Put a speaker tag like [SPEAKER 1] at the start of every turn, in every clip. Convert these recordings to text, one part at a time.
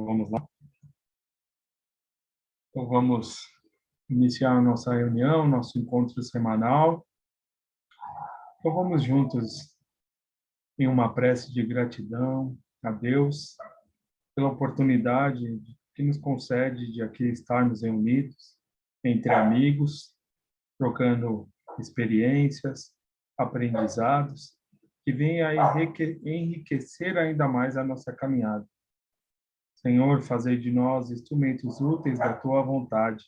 [SPEAKER 1] Vamos lá. Então vamos iniciar a nossa reunião, nosso encontro semanal. Então vamos juntos em uma prece de gratidão a Deus pela oportunidade que nos concede de aqui estarmos reunidos entre amigos, trocando experiências, aprendizados, que venha a enriquecer ainda mais a nossa caminhada. Senhor, fazei de nós instrumentos úteis da Tua vontade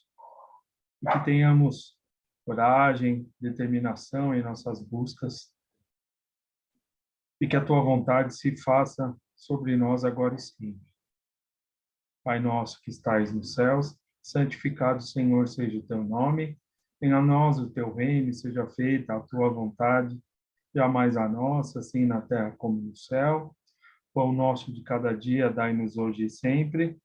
[SPEAKER 1] e que tenhamos coragem, determinação em nossas buscas e que a Tua vontade se faça sobre nós agora e sempre. Pai nosso que estais nos céus, santificado, Senhor, seja o Teu nome. Venha a nós o Teu reino, seja feita a Tua vontade, jamais a nossa, assim na terra como no céu. Pão nosso de cada dia, dai-nos hoje e sempre.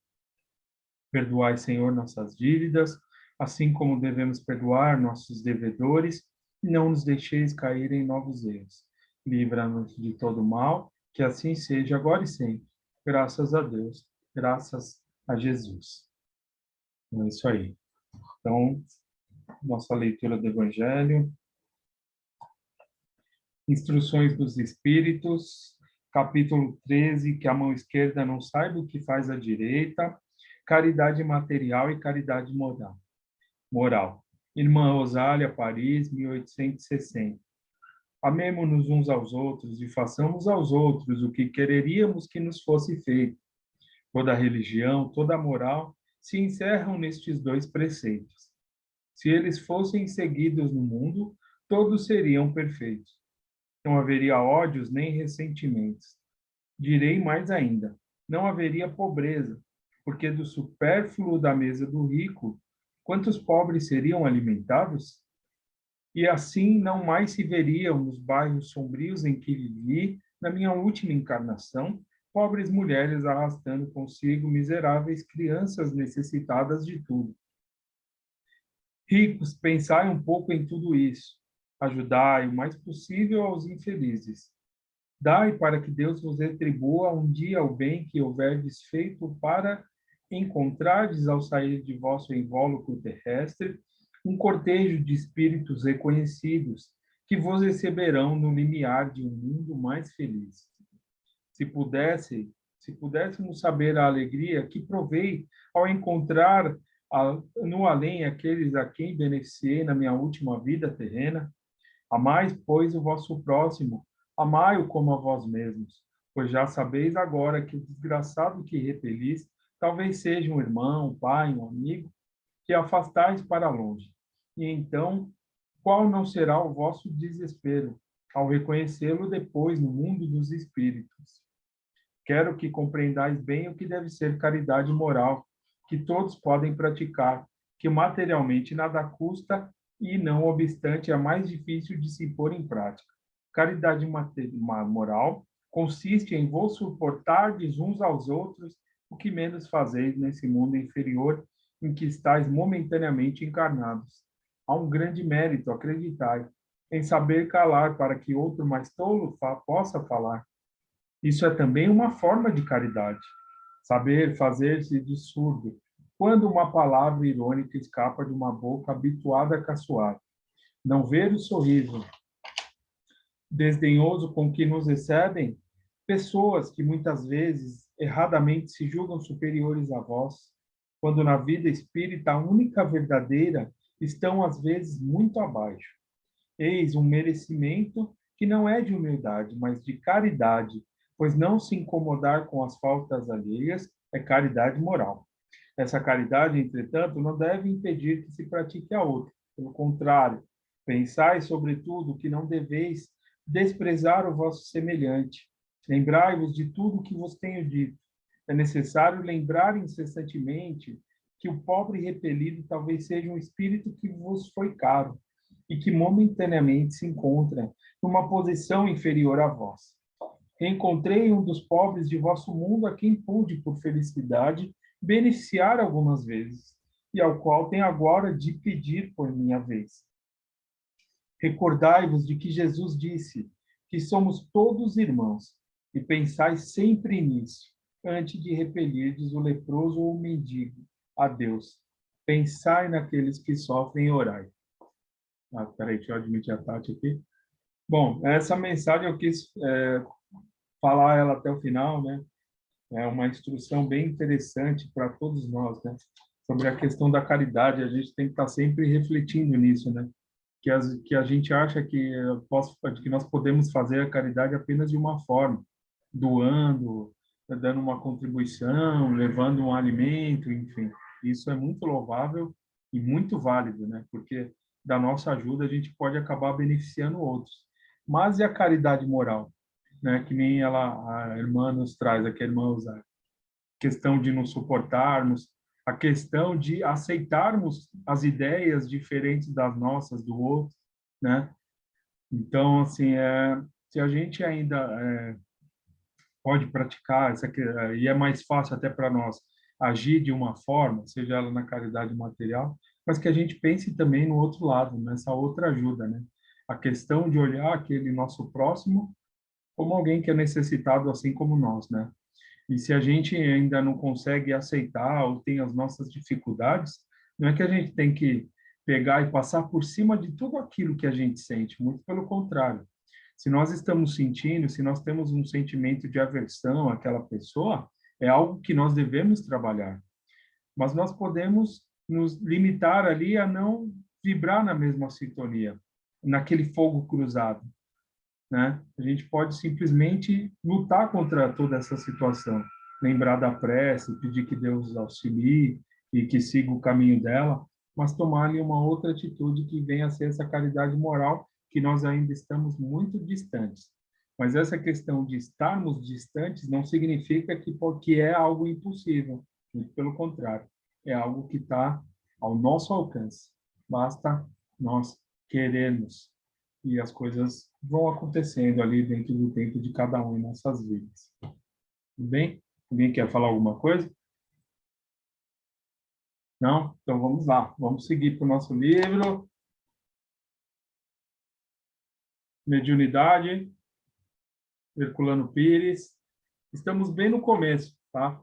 [SPEAKER 1] Perdoai, Senhor, nossas dívidas, assim como devemos perdoar nossos devedores, e não nos deixeis cair em novos erros. Livra-nos de todo mal, que assim seja agora e sempre. Graças a Deus, graças a Jesus. Então, é isso aí. Então, nossa leitura do Evangelho. Instruções dos Espíritos, capítulo 13, que a mão esquerda não saiba o que faz a direita, caridade material e caridade moral. Irmã Rosália, Paris, 1860. Amemo-nos uns aos outros e façamos aos outros o que quereríamos que nos fosse feito. Toda religião, toda moral se encerram nestes dois preceitos. Se eles fossem seguidos no mundo, todos seriam perfeitos. Não haveria ódios nem ressentimentos. Direi mais ainda, não haveria pobreza, porque do supérfluo da mesa do rico, quantos pobres seriam alimentados? E assim não mais se veriam nos bairros sombrios em que vivi, na minha última encarnação, pobres mulheres arrastando consigo miseráveis crianças necessitadas de tudo. Ricos, pensai um pouco em tudo isso. Ajudai o mais possível aos infelizes. Dai para que Deus vos retribua um dia o bem que houverdes feito para encontrardes ao sair de vosso invólucro terrestre um cortejo de espíritos reconhecidos que vos receberão no limiar de um mundo mais feliz. Se pudéssemos saber a alegria que provei ao encontrar no além aqueles a quem beneficiei na minha última vida terrena, amai, pois, o vosso próximo, amai-o como a vós mesmos, pois já sabeis agora que o desgraçado que repelis talvez seja um irmão, um pai, um amigo, que afastais para longe. E então, qual não será o vosso desespero ao reconhecê-lo depois no mundo dos espíritos? Quero que compreendais bem o que deve ser caridade moral, que todos podem praticar, que materialmente nada custa e, não obstante, é mais difícil de se pôr em prática. Caridade moral consiste em vos suportardes uns aos outros o que menos fazeis nesse mundo inferior em que estáis momentaneamente encarnados. Há um grande mérito, acreditai, em saber calar para que outro mais tolo possa falar. Isso é também uma forma de caridade. Saber fazer-se de surdo quando uma palavra irônica escapa de uma boca habituada a caçoar. Não ver o sorriso desdenhoso com que nos recebem pessoas que muitas vezes erradamente se julgam superiores a vós, quando na vida espírita a única verdadeira estão às vezes muito abaixo. Eis um merecimento que não é de humildade, mas de caridade, pois não se incomodar com as faltas alheias é caridade moral. Essa caridade, entretanto, não deve impedir que se pratique a outra. Pelo contrário, pensai, sobretudo, que não deveis desprezar o vosso semelhante. Lembrai-vos de tudo o que vos tenho dito. É necessário lembrar incessantemente que o pobre repelido talvez seja um espírito que vos foi caro e que momentaneamente se encontra numa posição inferior a vós. Encontrei um dos pobres de vosso mundo a quem pude, por felicidade, beneficiar algumas vezes, e ao qual tenho agora de pedir por minha vez. Recordai-vos de que Jesus disse que somos todos irmãos, e pensai sempre nisso. antes de repelirdes o leproso ou o mendigo a Deus. Pensai naqueles que sofrem e orai. Peraí, deixa eu admitir a Tati aqui. Bom, essa mensagem eu quis falar ela até o final, né? É uma instrução bem interessante para todos nós, né? Sobre a questão da caridade, a gente tem que estar sempre refletindo nisso, né? Que a gente acha que nós podemos fazer a caridade apenas de uma forma, doando, dando uma contribuição, levando um alimento, enfim. Isso é muito louvável e muito válido, né? Porque da nossa ajuda a gente pode acabar beneficiando outros. Mas e a caridade moral, né? Que nem a irmã nos traz aqui, a irmã Osar. Questão de nos suportarmos, a questão de aceitarmos as ideias diferentes das nossas, do outro, né? Então, assim, se a gente ainda pode praticar, e é mais fácil até para nós agir de uma forma, seja ela na caridade material, mas que a gente pense também no outro lado, nessa outra ajuda, né? A questão de olhar aquele nosso próximo como alguém que é necessitado assim como nós, né? E se a gente ainda não consegue aceitar ou tem as nossas dificuldades, não é que a gente tem que pegar e passar por cima de tudo aquilo que a gente sente, muito pelo contrário. Se nós estamos sentindo, se nós temos um sentimento de aversão àquela pessoa, é algo que nós devemos trabalhar. Mas nós podemos nos limitar ali a não vibrar na mesma sintonia, naquele fogo cruzado, né? A gente pode simplesmente lutar contra toda essa situação, lembrar da prece, pedir que Deus auxilie e que siga o caminho dela, mas tomar ali uma outra atitude que venha a ser essa caridade moral, que nós ainda estamos muito distantes. Mas essa questão de estarmos distantes não significa que é algo impossível, muito pelo contrário, é algo que está ao nosso alcance. Basta nós querermos e as coisas vão acontecendo ali dentro do tempo de cada um em nossas vidas. Tudo bem? Alguém quer falar alguma coisa? Não? Então vamos lá. Vamos seguir para o nosso livro. Mediunidade, Herculano Pires. Estamos bem no começo, tá?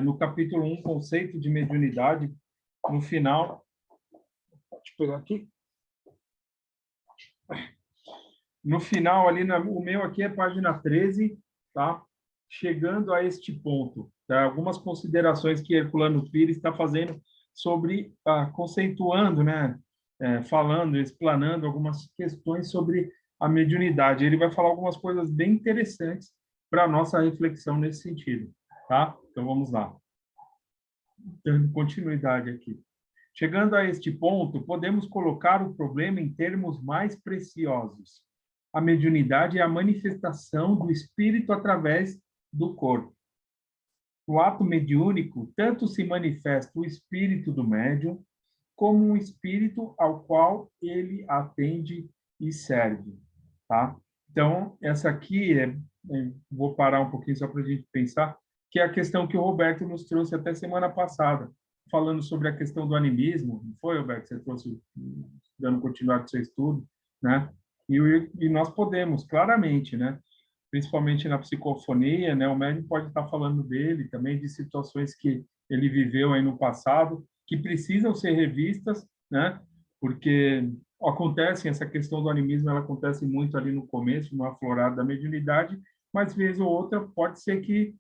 [SPEAKER 1] No capítulo 1, conceito de mediunidade, no final. Deixa eu pegar aqui. No final, ali, o meu aqui é página 13, tá? Chegando a este ponto, tá? Algumas considerações que Herculano Pires está fazendo sobre, conceituando, né? Falando, explanando algumas questões sobre a mediunidade. Ele vai falar algumas coisas bem interessantes para a nossa reflexão nesse sentido, tá? Então, vamos lá. Dando continuidade aqui. Chegando a este ponto, podemos colocar o problema em termos mais preciosos. A mediunidade é a manifestação do espírito através do corpo. No ato mediúnico, tanto se manifesta o espírito do médium, como um espírito ao qual ele atende e serve. Tá? Então, essa aqui, vou parar um pouquinho só para a gente pensar, que é a questão que o Roberto nos trouxe até semana passada, falando sobre a questão do animismo. Não foi, Roberto? Você trouxe, dando continuidade ao seu estudo, né? E nós podemos, claramente, né? Principalmente na psicofonia, né? O médium pode estar falando dele também, de situações que ele viveu aí no passado, que precisam ser revistas, né? Porque acontece, essa questão do animismo, ela acontece muito ali no começo, no aflorado da mediunidade, mas vez ou outra pode ser que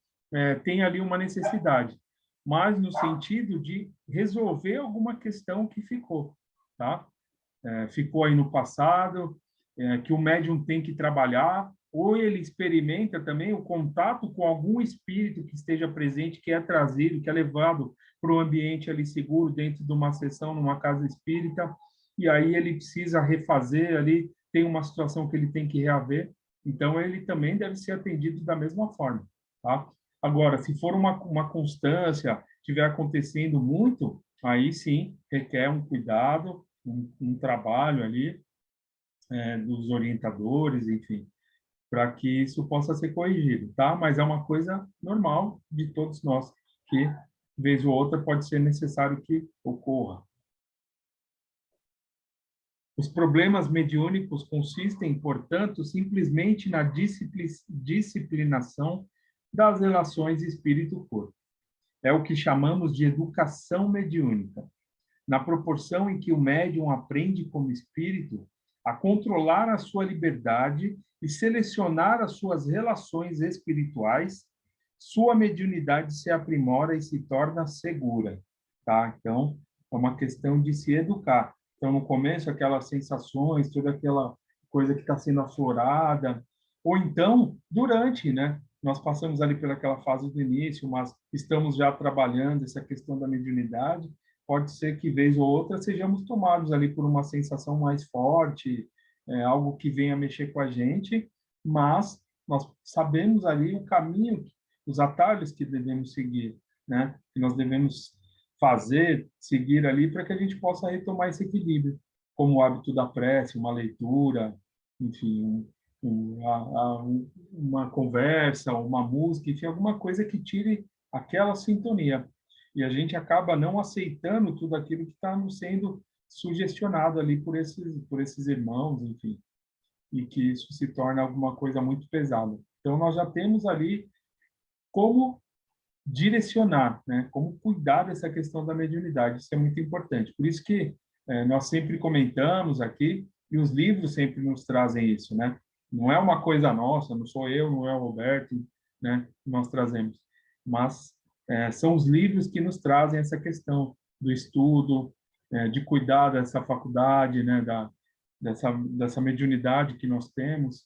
[SPEAKER 1] tenha ali uma necessidade, mas no sentido de resolver alguma questão que ficou, tá? Ficou aí no passado, que o médium tem que trabalhar, ou ele experimenta também o contato com algum espírito que esteja presente, que é trazido, que é levado para o ambiente ali seguro, dentro de uma sessão, numa casa espírita, e aí ele precisa refazer ali, tem uma situação que ele tem que reaver, então ele também deve ser atendido da mesma forma, tá? Agora, se for uma constância, estiver acontecendo muito, aí sim requer um cuidado, um trabalho ali dos orientadores, enfim, para que isso possa ser corrigido, tá? Mas é uma coisa normal de todos nós, que, vez ou outra, pode ser necessário que ocorra. Os problemas mediúnicos consistem, portanto, simplesmente na disciplinação das relações espírito-corpo. É o que chamamos de educação mediúnica. Na proporção em que o médium aprende como espírito a controlar a sua liberdade e selecionar as suas relações espirituais, sua mediunidade se aprimora e se torna segura, tá? Então, é uma questão de se educar. Então, no começo, aquelas sensações, toda aquela coisa que está sendo aflorada, ou então, durante, né? Nós passamos ali pelaquela fase do início, mas estamos já trabalhando essa questão da mediunidade, pode ser que, vez ou outra, sejamos tomados ali por uma sensação mais forte, algo que venha mexer com a gente, mas nós sabemos ali o caminho, os atalhos que devemos seguir, né? Que nós devemos fazer, seguir ali para que a gente possa retomar esse equilíbrio, como o hábito da prece, uma leitura, enfim, uma conversa, uma música, enfim, alguma coisa que tire aquela sintonia. E a gente acaba não aceitando tudo aquilo que está nos sendo sugestionado ali por esses irmãos, enfim, e que isso se torna alguma coisa muito pesada. Então, nós já temos ali como direcionar, né? Como cuidar dessa questão da mediunidade. Isso é muito importante. Por isso que nós sempre comentamos aqui, e os livros sempre nos trazem isso, né? Não é uma coisa nossa, não sou eu, não é o Roberto, né? Que nós trazemos. Mas são os livros que nos trazem essa questão do estudo, de cuidar dessa faculdade, né? Dessa mediunidade que nós temos.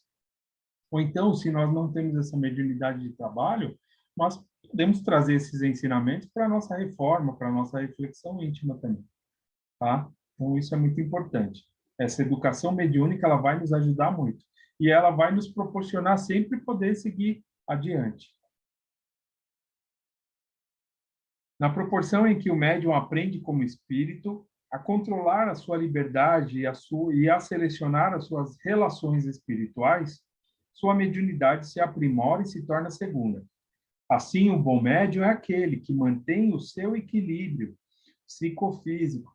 [SPEAKER 1] Ou então, se nós não temos essa mediunidade de trabalho, nós podemos trazer esses ensinamentos para a nossa reforma, para a nossa reflexão íntima também, tá? Então, isso é muito importante. Essa educação mediúnica, ela vai nos ajudar muito. E ela vai nos proporcionar sempre poder seguir adiante. Na proporção em que o médium aprende como espírito a controlar a sua liberdade e a selecionar as suas relações espirituais, sua mediunidade se aprimora e se torna segura. Assim, o bom médium é aquele que mantém o seu equilíbrio psicofísico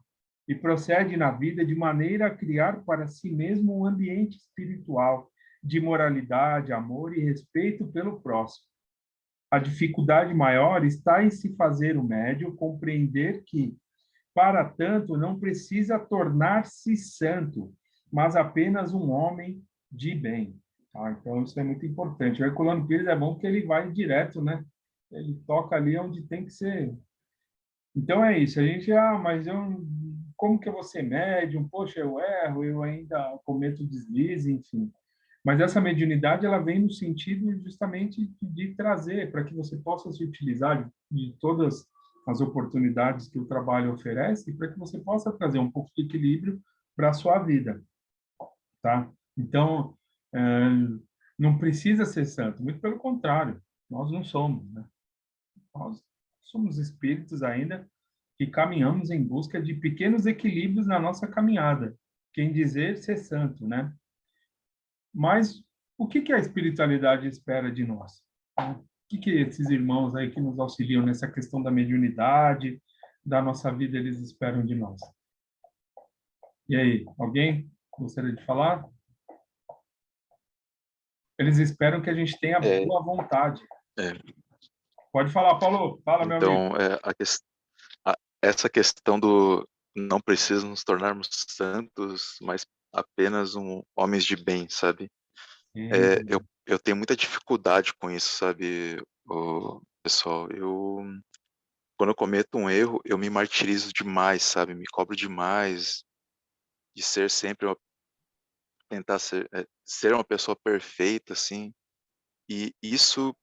[SPEAKER 1] e procede na vida de maneira a criar para si mesmo um ambiente espiritual de moralidade, amor e respeito pelo próximo. A dificuldade maior está em se fazer o médium compreender que, para tanto, não precisa tornar-se santo, mas apenas um homem de bem. Tá? Então, isso é muito importante. O Herculano Pires é bom porque ele vai direto, né? Ele toca ali onde tem que ser. Então, é isso. A gente, mas como que eu vou ser médium? Poxa, eu erro, eu ainda cometo deslize, enfim. Mas essa mediunidade, ela vem no sentido justamente de trazer para que você possa se utilizar de todas as oportunidades que o trabalho oferece para que você possa trazer um pouco de equilíbrio para a sua vida, tá? Então, não precisa ser santo, muito pelo contrário, nós não somos, né? Nós somos espíritos ainda que caminhamos em busca de pequenos equilíbrios na nossa caminhada. Quem dizer ser santo, né? Mas o que a espiritualidade espera de nós? O que esses irmãos aí que nos auxiliam nessa questão da mediunidade, da nossa vida, eles esperam de nós? E aí, alguém gostaria de falar? Eles esperam que a gente tenha
[SPEAKER 2] É,
[SPEAKER 1] boa vontade.
[SPEAKER 2] é.
[SPEAKER 1] Pode falar, Paulo. Fala, meu amigo.
[SPEAKER 2] Então, essa questão do não precisa nos tornarmos santos, mas apenas homens de bem, sabe? Eu tenho muita dificuldade com isso, sabe, pessoal? Quando eu cometo um erro, eu me martirizo demais, sabe? Me cobro demais de ser sempre tentar ser uma pessoa perfeita, assim. E isso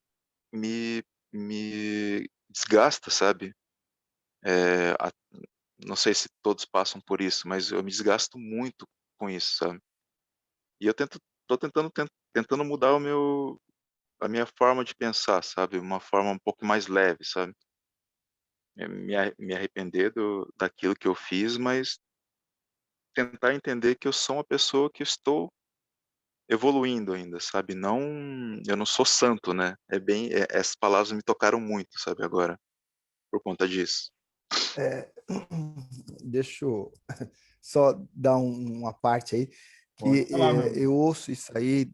[SPEAKER 2] me desgasta, sabe? É, a- não sei se todos passam por isso, mas eu me desgasto muito com isso, sabe? E tô tentando mudar a minha forma de pensar, sabe? Uma forma um pouco mais leve, sabe? Me arrepender daquilo que eu fiz, mas tentar entender que eu sou uma pessoa que estou evoluindo ainda, sabe? Não, eu não sou santo, né? Essas palavras me tocaram muito, sabe? Agora, por conta disso.
[SPEAKER 3] É, deixa eu só dar uma parte aí,
[SPEAKER 1] Pode
[SPEAKER 3] que
[SPEAKER 1] falar, meu amigo.
[SPEAKER 3] eu ouço isso aí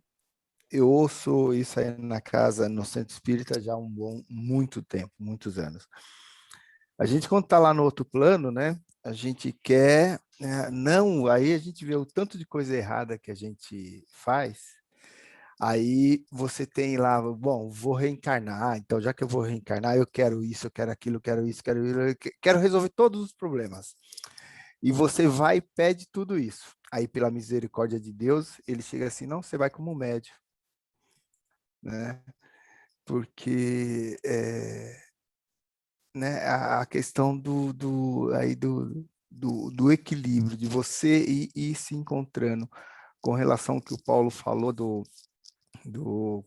[SPEAKER 3] eu ouço isso aí na casa, no Centro Espírita, já há muito tempo, muitos anos. A gente, quando está lá no outro plano, né, a gente quer, não, aí a gente vê o tanto de coisa errada que a gente faz, aí você tem lá, bom, vou reencarnar, então já que eu vou reencarnar, eu quero isso, eu quero aquilo, eu quero isso, quero isso, quero resolver todos os problemas. E você vai e pede tudo isso. Aí, pela misericórdia de Deus, ele chega assim, não, você vai como médio, né? Porque né, a questão do equilíbrio, de você ir se encontrando com relação ao que o Paulo falou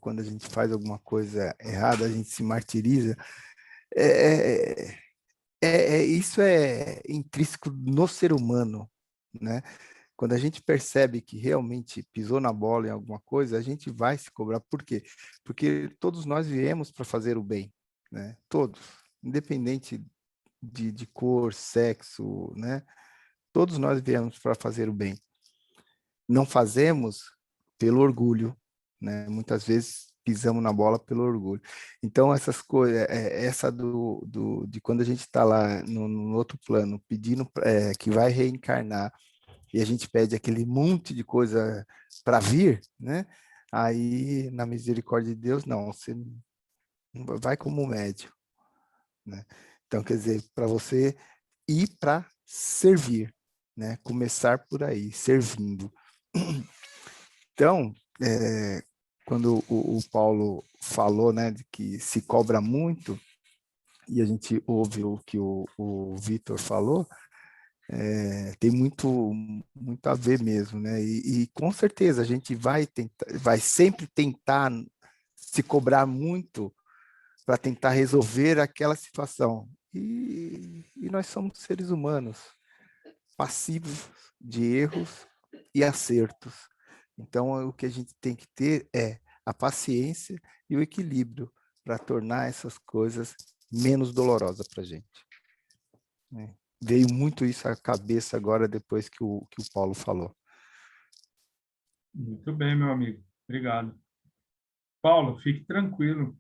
[SPEAKER 3] quando a gente faz alguma coisa errada, a gente se martiriza, é, isso é intrínseco no ser humano, né? Quando a gente percebe que realmente pisou na bola em alguma coisa, a gente vai se cobrar. Por quê? Porque todos nós viemos para fazer o bem, né? Todos, independente de cor, sexo, né? Todos nós viemos para fazer o bem. Não fazemos pelo orgulho, né? Muitas vezes pisamos na bola pelo orgulho. Então, essas coisas, essa de quando a gente está lá no outro plano, pedindo que vai reencarnar, e a gente pede aquele monte de coisa para vir, né? Aí, na misericórdia de Deus, não, você vai como médio, né? Então, quer dizer, para você ir para servir, né? Começar por aí, servindo. Então, quando o Paulo falou, né, de que se cobra muito, e a gente ouve o que o Vitor falou, tem muito a ver mesmo, né? E com certeza a gente vai sempre tentar se cobrar muito para tentar resolver aquela situação. E nós somos seres humanos, passivos de erros e acertos. Então, o que a gente tem que ter é a paciência e o equilíbrio para tornar essas coisas menos dolorosas para a gente, né? Veio muito isso à cabeça agora, depois que o Paulo falou.
[SPEAKER 1] Muito bem, meu amigo. Obrigado. Paulo, fique tranquilo.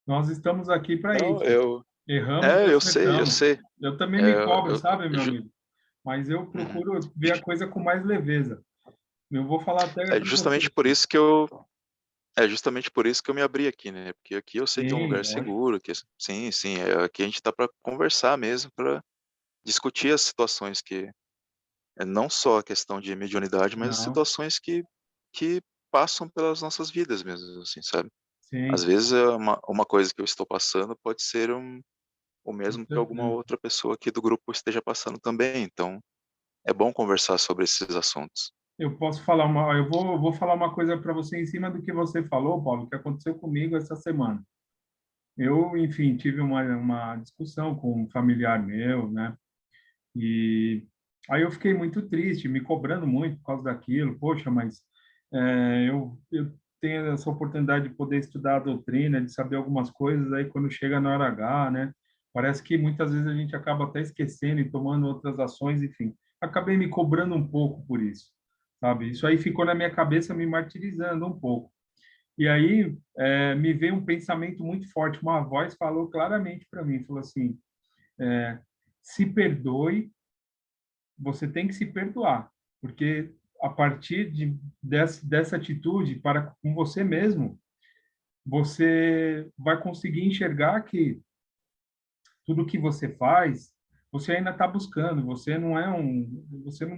[SPEAKER 1] Nós estamos aqui para
[SPEAKER 2] Não,
[SPEAKER 1] isso. Erramos e
[SPEAKER 2] eu sei, eu
[SPEAKER 1] acertamos.
[SPEAKER 2] sei.
[SPEAKER 1] Eu também
[SPEAKER 2] É,
[SPEAKER 1] me cobro, sabe, meu
[SPEAKER 2] ju-
[SPEAKER 1] amigo? Mas eu
[SPEAKER 2] uhum.
[SPEAKER 1] procuro ver a coisa com mais leveza. Eu vou falar até
[SPEAKER 2] É
[SPEAKER 1] para você
[SPEAKER 2] justamente por
[SPEAKER 1] aqui.
[SPEAKER 2] isso que eu É justamente por isso que eu me abri aqui, né? Porque aqui eu sei que é um
[SPEAKER 1] Sim,
[SPEAKER 2] lugar
[SPEAKER 1] lógico.
[SPEAKER 2] seguro, que sim, sim, aqui a gente tá para conversar mesmo, para discutir as situações que é não só a questão de mediunidade, mas as
[SPEAKER 1] Não,
[SPEAKER 2] situações que passam pelas nossas vidas mesmo, assim, sabe? Às
[SPEAKER 1] sim,
[SPEAKER 2] vezes uma coisa que eu estou passando pode ser o
[SPEAKER 1] com
[SPEAKER 2] mesmo que alguma
[SPEAKER 1] certeza.
[SPEAKER 2] outra pessoa aqui do grupo esteja passando também. Então, é bom conversar sobre esses assuntos.
[SPEAKER 1] Eu posso falar vou falar uma coisa para você em cima do que você falou, Paulo, que aconteceu comigo essa semana. Eu, enfim, tive uma discussão com um familiar meu, né? E aí eu fiquei muito triste, me cobrando muito por causa daquilo. Poxa, mas eu tenho essa oportunidade de poder estudar a doutrina, de saber algumas coisas, aí quando chega na hora H, né? Parece que muitas vezes a gente acaba até esquecendo e tomando outras ações, enfim. Acabei me cobrando um pouco por isso, sabe? Isso aí ficou na minha cabeça me martirizando um pouco. E aí me veio um pensamento muito forte, uma voz falou claramente para mim, falou assim, se perdoe, você tem que se perdoar, porque a partir dessa atitude para com você mesmo, você vai conseguir enxergar que tudo que você faz, você ainda está buscando, você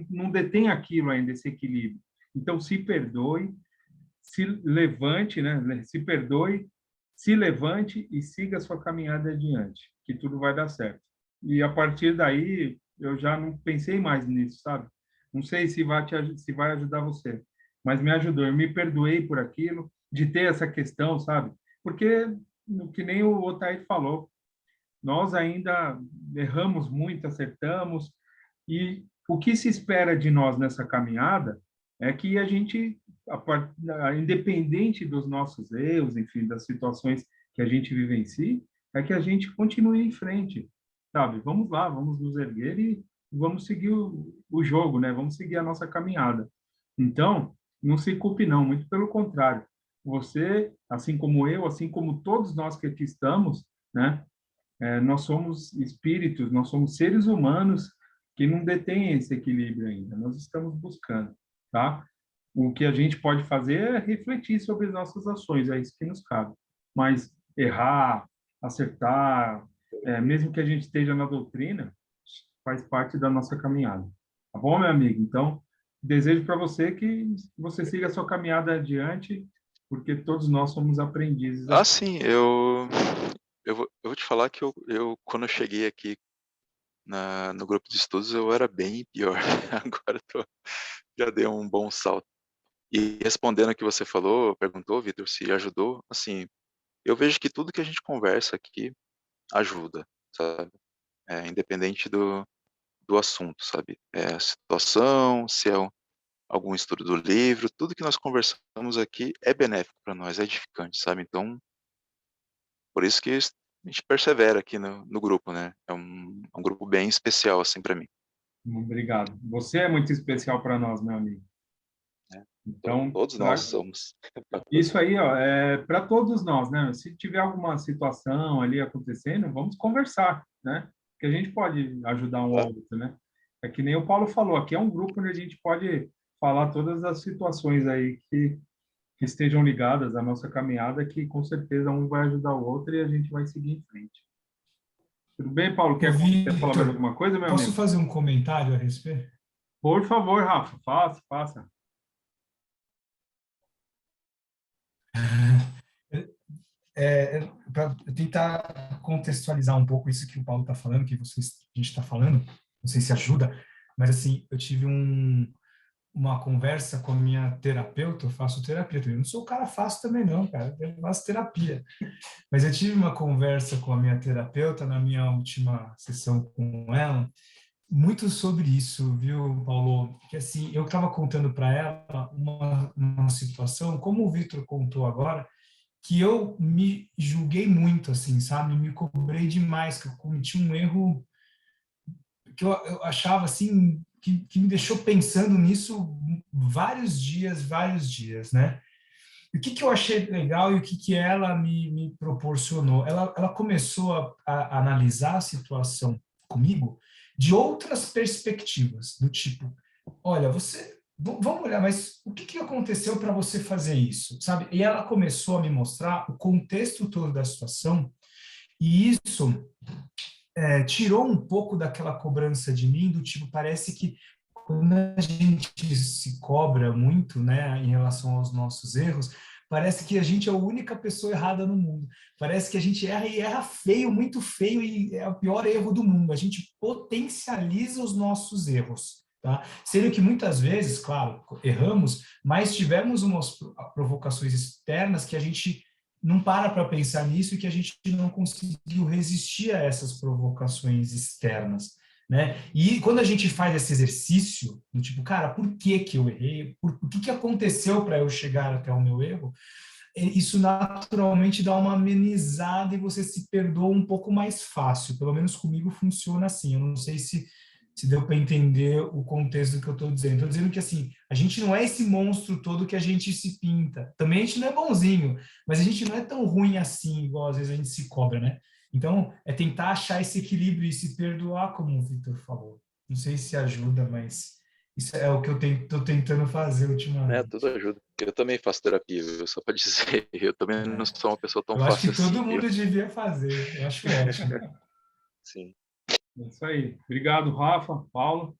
[SPEAKER 1] não detém aquilo ainda, esse equilíbrio. Então, se perdoe, se levante, né? Se perdoe, se levante e siga a sua caminhada adiante, que tudo vai dar certo. E a partir daí, eu já não pensei mais nisso, sabe? Não sei se vai ajudar você, mas me ajudou. Eu me perdoei por aquilo, de ter essa questão, sabe? Porque, que nem o Otair falou, nós ainda erramos muito, acertamos, e o que se espera de nós nessa caminhada é que a gente, independente dos nossos erros, enfim, das situações que a gente vivencie, é que a gente continue em frente, sabe? Vamos lá, vamos nos erguer e vamos seguir o jogo, né? Vamos seguir a nossa caminhada. Então, não se culpe não, muito pelo contrário. Você, assim como eu, assim como todos nós que aqui estamos, né? Nós somos espíritos, nós somos seres humanos que não detêm esse equilíbrio ainda. Nós estamos buscando, tá? O que a gente pode fazer é refletir sobre as nossas ações, é isso que nos cabe. Mas errar, acertar, mesmo que a gente esteja na doutrina, faz parte da nossa caminhada. Tá bom, meu amigo? Então, desejo para você que você siga a sua caminhada adiante, porque todos nós somos aprendizes
[SPEAKER 2] Ah,
[SPEAKER 1] aqui.
[SPEAKER 2] sim, eu vou te falar que quando eu cheguei aqui no grupo de estudos, eu era bem pior. Agora já dei um bom salto. E respondendo o que você falou, perguntou, Vitor, se ajudou, assim, eu vejo que tudo que a gente conversa aqui ajuda, sabe? Independente do assunto, sabe? A situação, se é algum estudo do livro, tudo que nós conversamos aqui é benéfico para nós, é edificante, sabe? Então, por isso que a gente persevera aqui no grupo, né? É um grupo bem especial, assim, para mim.
[SPEAKER 1] Obrigado. Você é muito especial para nós, meu amigo.
[SPEAKER 2] Né?
[SPEAKER 1] Então,
[SPEAKER 2] Todos nós somos.
[SPEAKER 1] isso aí, ó, é para todos nós, né? Se tiver alguma situação ali acontecendo, vamos conversar, né? Que a gente pode ajudar um ao
[SPEAKER 2] Claro.
[SPEAKER 1] outro, né? É que nem o Paulo falou, aqui é um grupo onde a gente pode falar todas as situações aí que estejam ligadas à nossa caminhada, que com certeza um vai ajudar o outro e a gente vai seguir em frente. Tudo bem, Paulo?
[SPEAKER 4] Ô,
[SPEAKER 1] Quer falar mais
[SPEAKER 4] Vitor,
[SPEAKER 1] alguma coisa, meu
[SPEAKER 4] posso
[SPEAKER 1] amigo?
[SPEAKER 4] fazer um comentário a respeito?
[SPEAKER 1] Por favor, Rafa, faça, faça.
[SPEAKER 4] Para tentar contextualizar um pouco isso que o Paulo está falando, que a gente está falando, não sei se ajuda, mas assim, eu tive uma conversa com a minha terapeuta, eu faço terapia também. Eu não sou o cara fácil também não, cara, eu faço terapia. Mas eu tive uma conversa com a minha terapeuta na minha última sessão com ela, muito sobre isso, viu, Paulo? Que assim, eu estava contando para ela uma situação, como o Vitor contou agora, que eu me julguei muito, assim, sabe? Me cobrei demais, que eu cometi um erro que eu achava, assim, que me deixou pensando nisso vários dias, né? E o que eu achei legal e o que ela me proporcionou? Ela começou a analisar a situação comigo de outras perspectivas, do tipo, olha, vamos olhar, mas o que aconteceu para você fazer isso, sabe? E ela começou a me mostrar o contexto todo da situação, e isso tirou um pouco daquela cobrança de mim, do tipo, parece que quando a gente se cobra muito, né, em relação aos nossos erros, parece que a gente é a única pessoa errada no mundo. Parece que a gente erra e erra feio, muito feio, e é o pior erro do mundo. A gente potencializa os nossos erros, tá? Sendo que muitas vezes, claro, erramos, mas tivemos umas provocações externas que a gente não para pensar nisso e que a gente não conseguiu resistir a essas provocações externas, né? E quando a gente faz esse exercício, do tipo, cara, por que que eu errei? O que aconteceu para eu chegar até o meu erro? Isso naturalmente dá uma amenizada e você se perdoa um pouco mais fácil. Pelo menos comigo funciona assim. Eu não sei se deu para entender o contexto do que eu estou dizendo. Estou dizendo que assim, a gente não é esse monstro todo que a gente se pinta. Também a gente não é bonzinho, mas a gente não é tão ruim assim, igual às vezes a gente se cobra, né? Então, é tentar achar esse equilíbrio e se perdoar, como o Victor falou. Não sei se ajuda, mas isso é o que eu estou tentando fazer
[SPEAKER 2] Tudo
[SPEAKER 4] ultimamente.
[SPEAKER 2] ajuda. Eu também faço terapia, viu? Só para dizer, eu também não
[SPEAKER 4] É.
[SPEAKER 2] sou uma pessoa tão
[SPEAKER 4] Eu acho
[SPEAKER 2] fácil
[SPEAKER 4] que
[SPEAKER 2] assim,
[SPEAKER 4] todo
[SPEAKER 2] viu?
[SPEAKER 4] mundo devia fazer. Eu acho ótimo.
[SPEAKER 2] Sim.
[SPEAKER 1] É isso aí. Obrigado, Rafa, Paulo.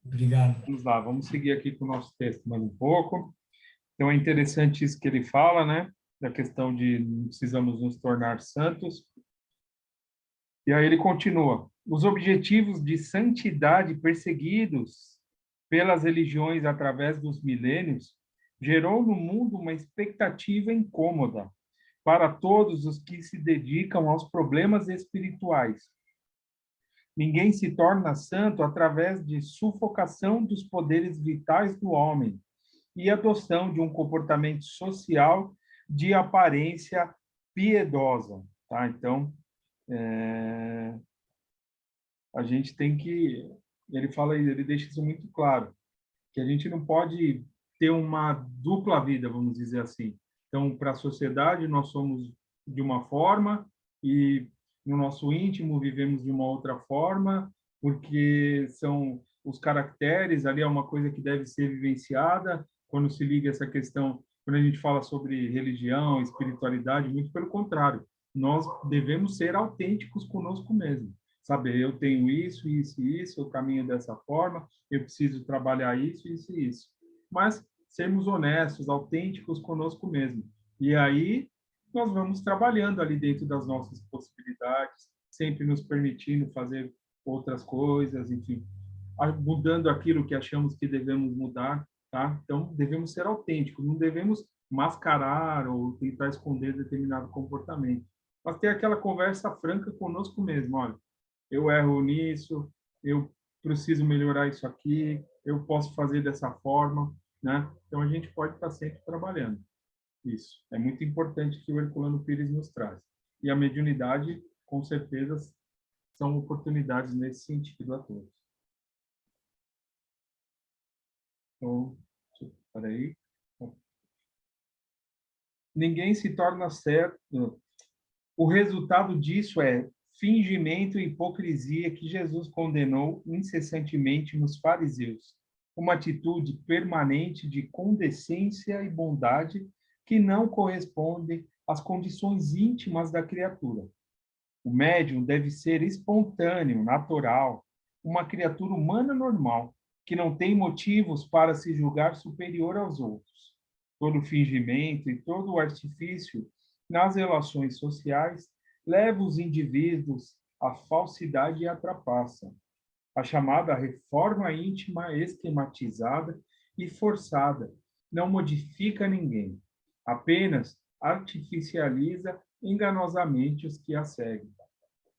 [SPEAKER 4] Obrigado.
[SPEAKER 1] Vamos lá, vamos seguir aqui com o nosso texto mais um pouco. Então, é interessante isso que ele fala, né? Da questão de não precisamos nos tornar santos. E aí ele continua: os objetivos de santidade perseguidos pelas religiões através dos milênios gerou no mundo uma expectativa incômoda para todos os que se dedicam aos problemas espirituais. Ninguém se torna santo através de sufocação dos poderes vitais do homem e adoção de um comportamento social de aparência piedosa, tá? Então, a gente tem que, ele fala, ele deixa isso muito claro, que a gente não pode ter uma dupla vida, vamos dizer assim. Então, para a sociedade, nós somos de uma forma e no nosso íntimo vivemos de uma outra forma, porque são os caracteres, ali é uma coisa que deve ser vivenciada quando se liga essa questão, quando a gente fala sobre religião, espiritualidade, muito pelo contrário, nós devemos ser autênticos conosco mesmo. Saber, eu tenho isso, isso e isso, eu caminho dessa forma, eu preciso trabalhar isso, isso e isso. Mas sermos honestos, autênticos conosco mesmo. E aí nós vamos trabalhando ali dentro das nossas possibilidades, sempre nos permitindo fazer outras coisas, enfim, mudando aquilo que achamos que devemos mudar, tá? Então, devemos ser autênticos, não devemos mascarar ou tentar esconder determinado comportamento, mas ter aquela conversa franca conosco mesmo, olha, eu erro nisso, eu preciso melhorar isso aqui, eu posso fazer dessa forma, né? Então, a gente pode estar sempre trabalhando. Isso. É muito importante que o Herculano Pires nos traz. E a mediunidade, com certeza, são oportunidades nesse sentido a todos. Então, peraí. Ninguém se torna certo. O resultado disso é fingimento e hipocrisia que Jesus condenou incessantemente nos fariseus. Uma atitude permanente de condescência e bondade que não corresponde às condições íntimas da criatura. O médium deve ser espontâneo, natural, uma criatura humana normal, que não tem motivos para se julgar superior aos outros. Todo fingimento e todo o artifício nas relações sociais leva os indivíduos à falsidade e à trapaça. A chamada reforma íntima esquematizada e forçada não modifica ninguém, apenas artificializa enganosamente os que a seguem.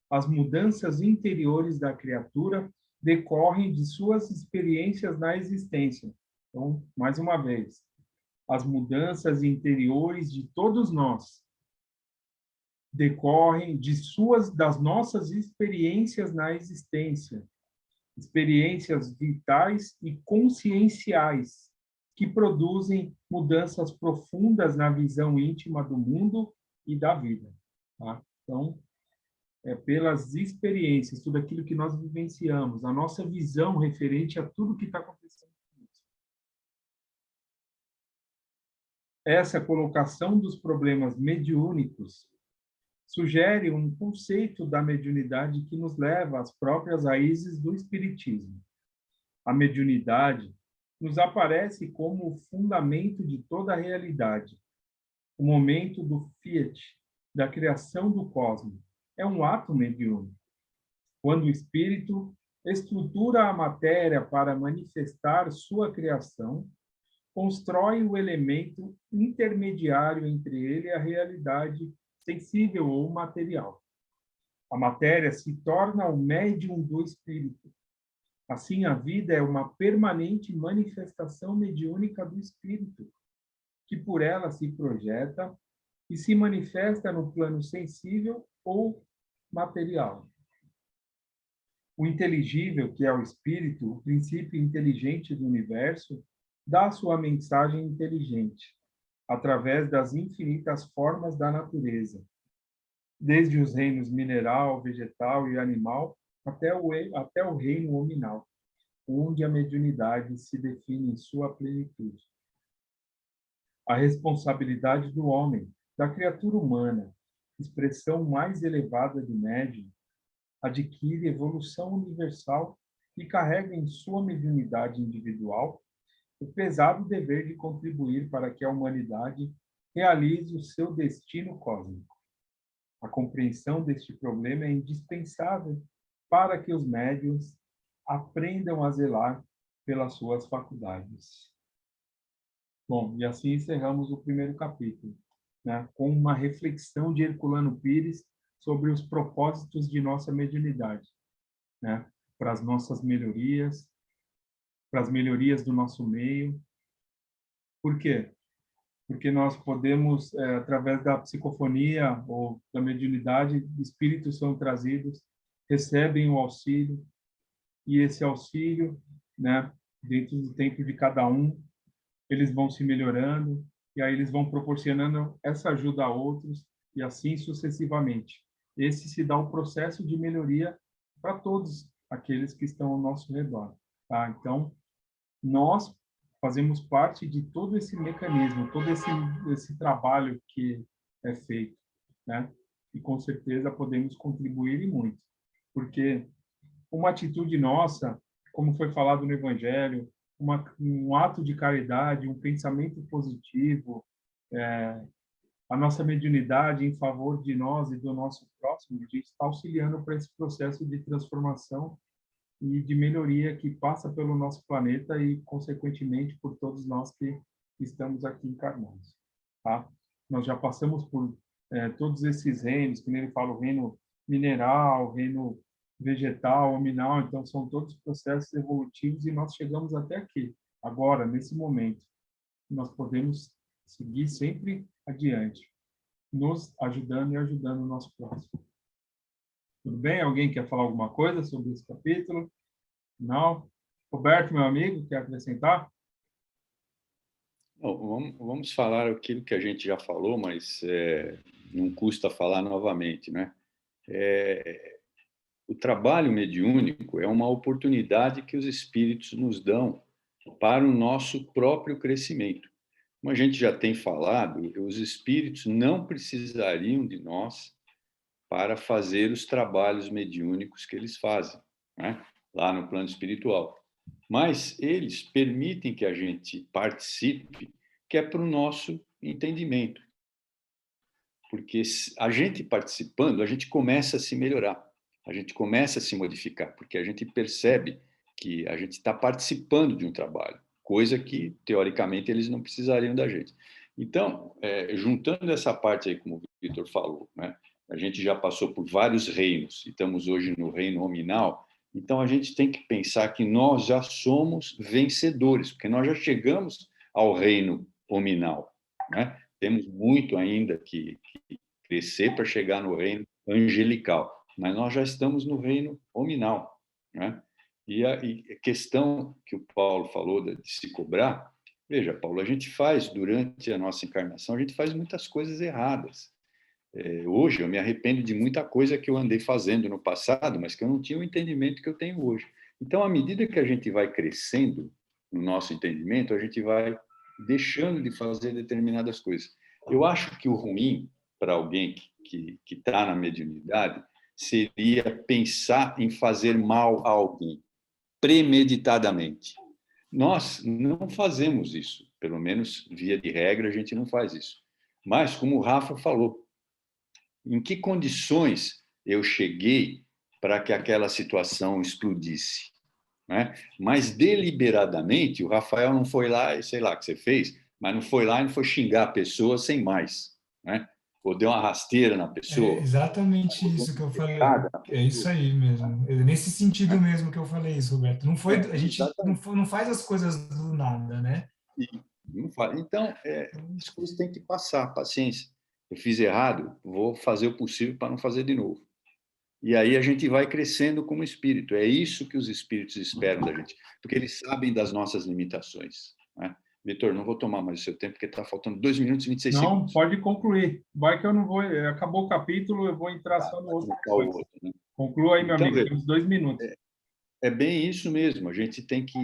[SPEAKER 1] As mudanças interiores da criatura decorrem de suas experiências na existência. Então, mais uma vez, as mudanças interiores de todos nós decorrem das nossas experiências na existência, experiências vitais e conscienciais que produzem mudanças profundas na visão íntima do mundo e da vida. Tá? Então, pelas experiências, tudo aquilo que nós vivenciamos, a nossa visão referente a tudo que está acontecendo. Essa colocação dos problemas mediúnicos sugere um conceito da mediunidade que nos leva às próprias raízes do espiritismo. A mediunidade nos aparece como o fundamento de toda a realidade, o momento do fiat, da criação do cosmos. É um ato mediúnico. Quando o espírito estrutura a matéria para manifestar sua criação, constrói o elemento intermediário entre ele e a realidade sensível ou material. A matéria se torna o médium do espírito. Assim, a vida é uma permanente manifestação mediúnica do espírito, que por ela se projeta e se manifesta no plano sensível ou material. O inteligível, que é o espírito, o princípio inteligente do universo, dá sua mensagem inteligente, através das infinitas formas da natureza, desde os reinos mineral, vegetal e animal, até o reino hominal, onde a mediunidade se define em sua plenitude. A responsabilidade do homem, da criatura humana, expressão mais elevada do médium, adquire evolução universal e carrega em sua mediunidade individual o pesado dever de contribuir para que a humanidade realize o seu destino cósmico. A compreensão deste problema é indispensável para que os médiuns aprendam a zelar pelas suas faculdades. Bom, e assim encerramos o primeiro capítulo, né, com uma reflexão de Herculano Pires sobre os propósitos de nossa mediunidade, né, para as nossas melhorias, para as melhorias do nosso meio. Por quê? Porque nós podemos, através da psicofonia ou da mediunidade, espíritos são trazidos, recebem o auxílio, e esse auxílio, né, dentro do tempo de cada um, eles vão se melhorando, e aí eles vão proporcionando essa ajuda a outros, e assim sucessivamente. Esse se dá o processo de melhoria para todos aqueles que estão ao nosso redor, tá? Então, nós fazemos parte de todo esse mecanismo, todo esse trabalho que é feito, né? E com certeza podemos contribuir e muito, porque uma atitude nossa, como foi falado no Evangelho, um ato de caridade, um pensamento positivo, a nossa mediunidade em favor de nós e do nosso próximo, a gente está auxiliando para esse processo de transformação e de melhoria que passa pelo nosso planeta e, consequentemente, por todos nós que estamos aqui encarnados. Tá? Nós já passamos por todos esses reinos, que nem ele fala, o reino mineral, o reino vegetal, hominal, então são todos processos evolutivos e nós chegamos até aqui, agora, nesse momento. Nós podemos seguir sempre adiante, nos ajudando e ajudando o nosso próximo. Tudo bem? Alguém quer falar alguma coisa sobre esse capítulo? Não? Roberto, meu amigo, quer acrescentar?
[SPEAKER 5] Bom, vamos falar aquilo que a gente já falou, mas não custa falar novamente, né? O trabalho mediúnico é uma oportunidade que os espíritos nos dão para o nosso próprio crescimento. Como a gente já tem falado, os espíritos não precisariam de nós para fazer os trabalhos mediúnicos que eles fazem, né? Lá no plano espiritual. Mas eles permitem que a gente participe, que é para o nosso entendimento. Porque a gente participando, a gente começa a se melhorar, a gente começa a se modificar, porque a gente percebe que a gente está participando de um trabalho, coisa que, teoricamente, eles não precisariam da gente. Então, juntando essa parte aí, como o Vitor falou, né? A gente já passou por vários reinos, e estamos hoje no reino hominal, então a gente tem que pensar que nós já somos vencedores, porque nós já chegamos ao reino hominal, né? Temos muito ainda que crescer para chegar no reino angelical, mas nós já estamos no reino hominal, né? E a questão que o Paulo falou de se cobrar, veja, Paulo, a gente faz, durante a nossa encarnação, a gente faz muitas coisas erradas. Hoje eu me arrependo de muita coisa que eu andei fazendo no passado, mas que eu não tinha o entendimento que eu tenho hoje. Então, à medida que a gente vai crescendo no nosso entendimento, a gente vai deixando de fazer determinadas coisas. Eu acho que o ruim para alguém que está na mediunidade seria pensar em fazer mal a alguém, premeditadamente. Nós não fazemos isso, pelo menos via de regra a gente não faz isso. Mas, como o Rafa falou, em que condições eu cheguei para que aquela situação explodisse, né? Mas deliberadamente, o Rafael não foi lá e sei lá o que você fez, mas não foi lá e não foi xingar a pessoa sem mais, né? Ou deu uma rasteira na pessoa.
[SPEAKER 4] É exatamente isso que eu falei. É isso aí mesmo. É nesse sentido mesmo que eu falei isso, Roberto. Não foi, a gente não faz as coisas do nada, né?
[SPEAKER 5] Não faz. Então, as coisas têm que passar, paciência. Eu fiz errado, vou fazer o possível para não fazer de novo. E aí a gente vai crescendo como espírito. É isso que os espíritos esperam da gente, porque eles sabem das nossas limitações, né? Vitor, não vou tomar mais o seu tempo, porque está faltando 2 minutos e 26
[SPEAKER 1] Não,
[SPEAKER 5] segundos.
[SPEAKER 1] pode concluir. Vai que eu não vou... Acabou o capítulo, eu vou entrar só no outro.
[SPEAKER 5] Né?
[SPEAKER 1] Conclua aí, meu
[SPEAKER 5] Então,
[SPEAKER 1] amigo, temos 2 minutos.
[SPEAKER 5] É bem isso mesmo. A gente tem que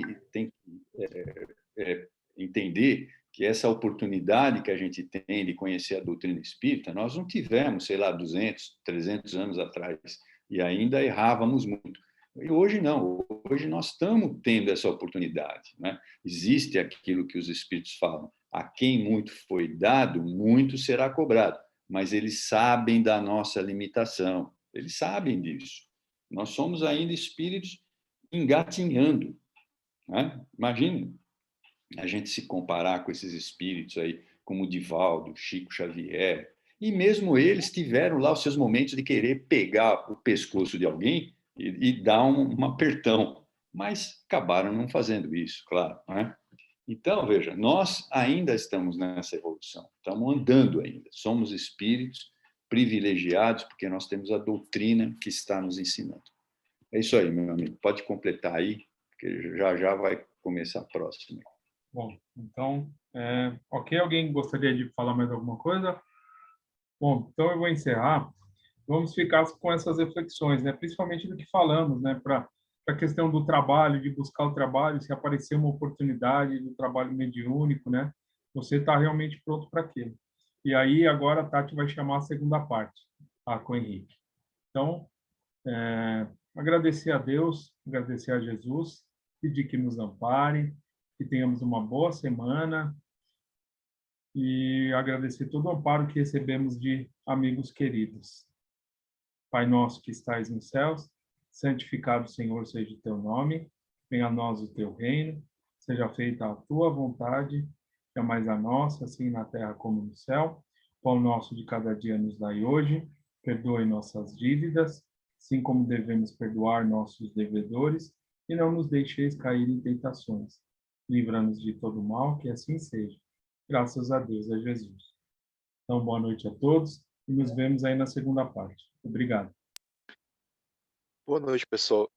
[SPEAKER 5] entender que essa oportunidade que a gente tem de conhecer a doutrina espírita, nós não tivemos, sei lá, 200, 300 anos atrás, e ainda errávamos muito. E hoje não, hoje nós estamos tendo essa oportunidade, né? Existe aquilo que os espíritos falam, a quem muito foi dado, muito será cobrado, mas eles sabem da nossa limitação, eles sabem disso. Nós somos ainda espíritos engatinhando, né? Imagina a gente se comparar com esses espíritos aí, como o Divaldo, Chico Xavier, e mesmo eles tiveram lá os seus momentos de querer pegar o pescoço de alguém e dar um apertão, mas acabaram não fazendo isso, claro, né? Então, veja, nós ainda estamos nessa evolução, estamos andando ainda, somos espíritos privilegiados porque nós temos a doutrina que está nos ensinando. É isso aí, meu amigo, pode completar aí, porque já vai começar a próxima.
[SPEAKER 1] Bom, então, ok, alguém gostaria de falar mais alguma coisa? Bom, então eu vou encerrar. Vamos ficar com essas reflexões, né? Principalmente do que falamos, né? Para a questão do trabalho, de buscar o trabalho, se aparecer uma oportunidade do trabalho mediúnico, né? Você está realmente pronto para aquilo. E aí, agora, a Tati vai chamar a segunda parte, com o Henrique. Então, agradecer a Deus, agradecer a Jesus, pedir que nos ampare, que tenhamos uma boa semana e agradecer todo o amparo que recebemos de amigos queridos. Pai nosso que estais nos céus, santificado, Senhor, seja o teu nome, venha a nós o teu reino, seja feita a tua vontade, que é mais a nossa, assim na terra como no céu. Pão nosso de cada dia nos dai hoje, perdoe nossas dívidas, assim como devemos perdoar nossos devedores, e não nos deixeis cair em tentações. Livra-nos de todo mal, que assim seja. Graças a Deus, a Jesus. Então, boa noite a todos e nos vemos aí na segunda parte. Obrigado.
[SPEAKER 2] Boa noite, pessoal.